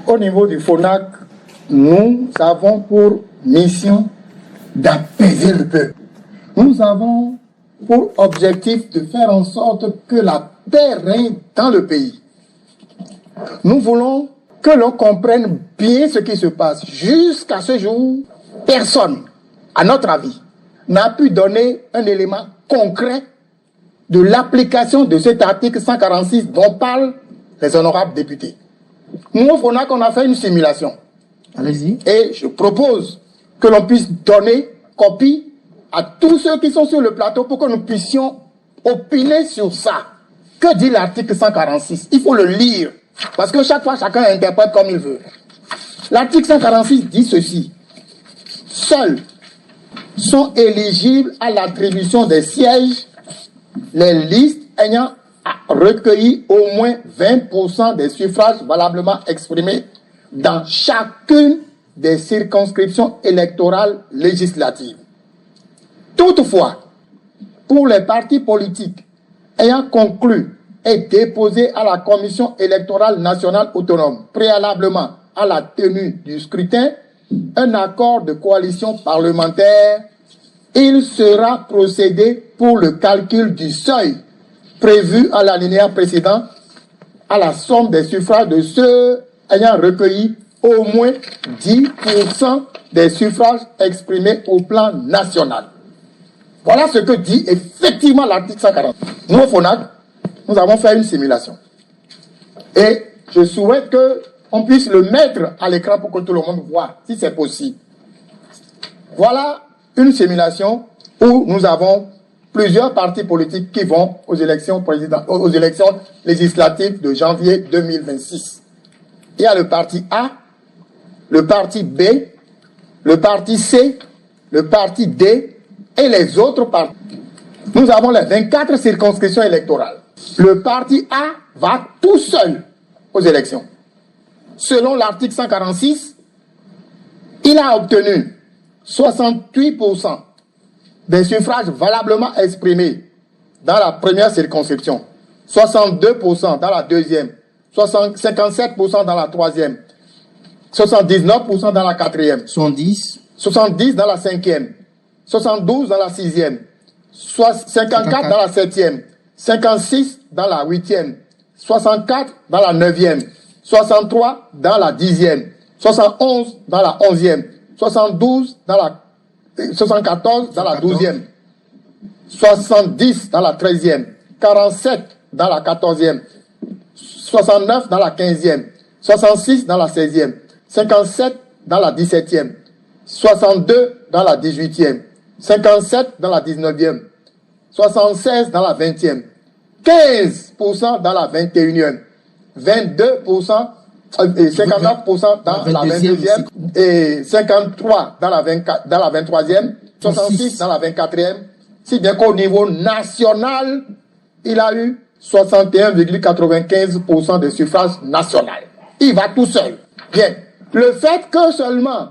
Au niveau du FONAC, nous avons pour mission d'apaiser le peuple. Nous avons pour objectif de faire en sorte que la paix règne dans le pays. Nous voulons que l'on comprenne bien ce qui se passe. Jusqu'à ce jour, personne, à notre avis, n'a pu donner un élément concret de l'application de cet article 146 dont parlent les honorables députés. Nous, au FONAC, on a fait une simulation. Allez-y. Et je propose que l'on puisse donner copie à tous ceux qui sont sur le plateau pour que nous puissions opiner sur ça. Que dit l'article 146? Il faut le lire, parce que chaque fois, chacun interprète comme il veut. L'article 146 dit ceci. Seuls sont éligibles à l'attribution des sièges les listes ayant recueilli au moins 20% des suffrages valablement exprimés dans chacune des circonscriptions électorales législatives. Toutefois, pour les partis politiques ayant conclu et déposé à la Commission électorale nationale autonome préalablement à la tenue du scrutin un accord de coalition parlementaire, il sera procédé pour le calcul du seuil prévu à l'alinéa précédent à la somme des suffrages de ceux ayant recueilli au moins 10% des suffrages exprimés au plan national. Voilà ce que dit effectivement l'article 140. Nous, au FONAC, nous avons fait une simulation. Et je souhaite qu'on puisse le mettre à l'écran pour que tout le monde voit, si c'est possible. Voilà une simulation où nous avons plusieurs partis politiques qui vont aux élections législatives de janvier 2026. Il y a le parti A, le parti B, le parti C, le parti D et les autres partis. Nous avons les 24 circonscriptions électorales. Le parti A va tout seul aux élections. Selon l'article 146, il a obtenu 68% des suffrages valablement exprimés dans la première circonscription, 62% dans la deuxième, 57% dans la troisième, 79% dans la quatrième, 70 dans la cinquième, 72 dans la sixième, 54 dans la septième, 56 dans la huitième, 64 dans la neuvième, 63 dans la dixième, 71 dans la onzième, 72 dans la 74 dans la douzième, 70 dans la treizième, 47 dans la quatorzième, 69 dans la quinzième, 66 dans la seizième, 57 dans la dix-septième, 62 dans la dix-huitième, 57 dans la dix-neuvième, 76 dans la vingtième, 15% dans la 21e, 22% et 59% dans la 22e et 53 dans la 23e, 66 dans la 24e, si bien qu'au niveau national, il a eu 61,95% des suffrages nationaux. Il va tout seul. Bien. Le fait que seulement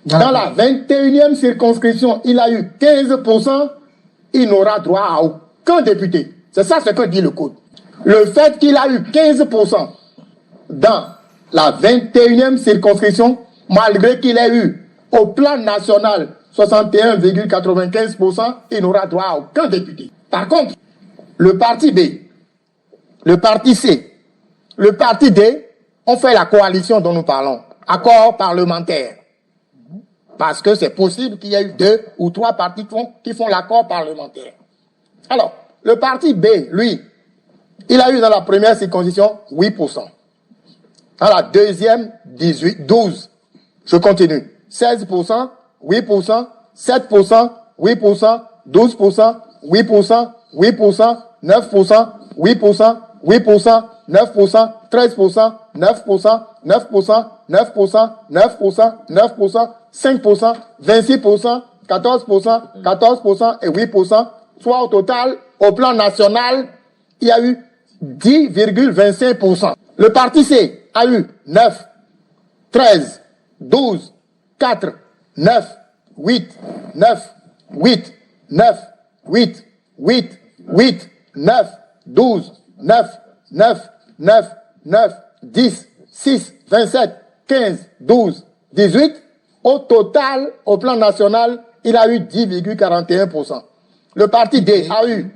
dans la 21e circonscription, il a eu 15%, il n'aura droit à aucun député. C'est ça ce que dit le code. Le fait qu'il a eu 15% dans la 21e circonscription, malgré qu'il ait eu au plan national 61,95%, il n'aura droit à aucun député. Par contre, le parti B, le parti C, le parti D ont fait la coalition dont nous parlons, accord parlementaire. Parce que c'est possible qu'il y ait eu 2 ou 3 partis qui font l'accord parlementaire. Alors, le parti B, lui, il a eu dans la première circonscription 8%. Dans la deuxième, 12. Je continue. 16%, 8%, 7%, 8%, 12%, 8%, 8%, 9%, 8%, 8%, 9%, 13%, 9%, 9%, 9%, 9%, 9%, 5%, 26%, 14%, 14% et 8%, soit au total, au plan national, il y a eu 10,25%. Le parti C a eu 9, 13, 12, 4, 9, 8, 9, 8, 9, 8, 8, 8, 9, 12, 9, 9, 9, 9, 10, 6, 27, 15, 12, 18. Au total, au plan national, il a eu 10,41%. Le parti D a eu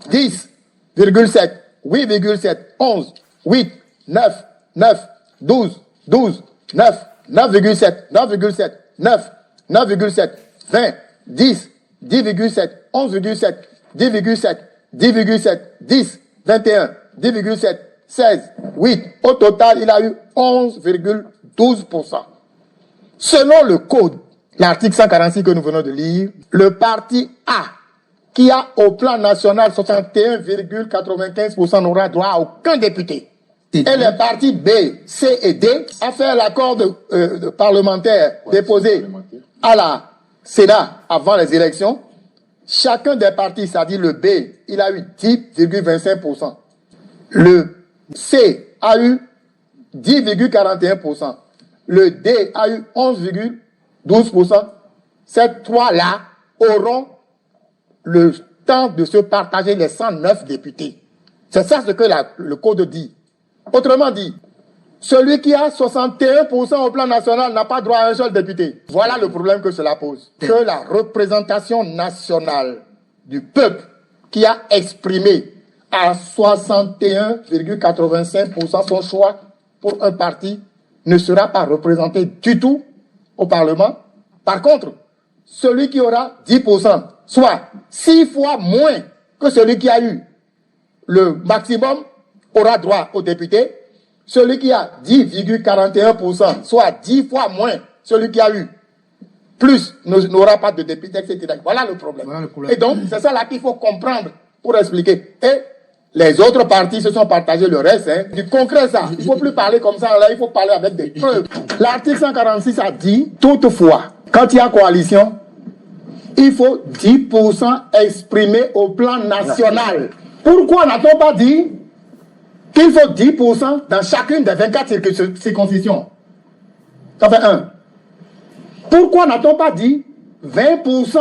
10,7, 8,7, 11, 8, 9, 9, 12, 12, 9, 9,7, 9,7, 9, 9,7, 20, 10, 10,7, 11,7, 10,7, 10,7, 10, 21, 10,7, 16, 8. Au total, il a eu 11,12%. Selon le code, l'article 146 que nous venons de lire, le parti A, qui a au plan national 61,95%, n'aura droit à aucun député. Et les partis B, C et D, a fait l'accord de parlementaire déposé à la Sénat avant les élections. Chacun des partis, c'est-à-dire le B, il a eu 10,25%. Le C a eu 10,41%. Le D a eu 11,12%. Ces trois-là auront le temps de se partager les 109 députés. C'est ça ce que le code dit. Autrement dit, celui qui a 61% au plan national n'a pas droit à un seul député. Voilà le problème que cela pose. Que la représentation nationale du peuple qui a exprimé à 61,85% son choix pour un parti ne sera pas représenté du tout au Parlement. Par contre, celui qui aura 10%, soit 6 fois moins que celui qui a eu le maximum, aura droit au député. Celui qui a 10,41%, soit 10 fois moins celui qui a eu plus, n'aura pas de député, etc. Voilà le problème. Et donc, c'est ça là qu'il faut comprendre pour expliquer. Et les autres partis se sont partagés le reste. Du concret, ça. Il ne faut plus parler comme ça. Là, il faut parler avec des preuves. L'article 146 a dit, toutefois, quand il y a coalition, il faut 10% exprimé au plan national. Pourquoi n'a-t-on pas dit qu'il faut 10% dans chacune des 24 circonscriptions? Ça fait 1. Pourquoi n'a-t-on pas dit 20%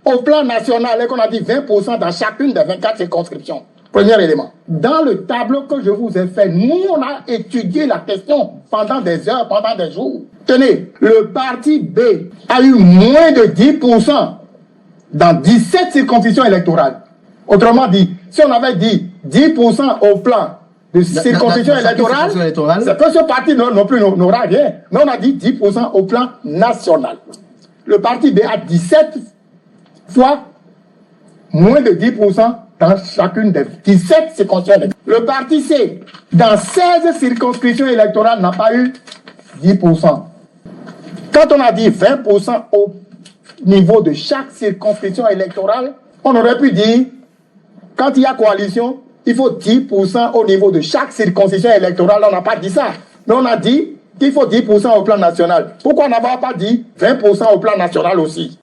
au plan national et qu'on a dit 20% dans chacune des 24 circonscriptions? Premier élément. Dans le tableau que je vous ai fait, nous, on a étudié la question pendant des heures, pendant des jours. Tenez, le parti B a eu moins de 10% dans 17 circonscriptions électorales. Autrement dit, si on avait dit 10% au plan de circonscription électorale, c'est que ce parti non plus n'aura rien. Mais on a dit 10% au plan national. Le parti B a 17 fois moins de 10% dans chacune des 17 circonscriptions électorales. Le parti C, dans 16 circonscriptions électorales, n'a pas eu 10%. Quand on a dit 20% au niveau de chaque circonscription électorale, on aurait pu dire, quand il y a coalition, il faut 10% au niveau de chaque circonscription électorale. On n'a pas dit ça. Mais on a dit qu'il faut 10% au plan national. Pourquoi on n'a pas dit 20% au plan national aussi?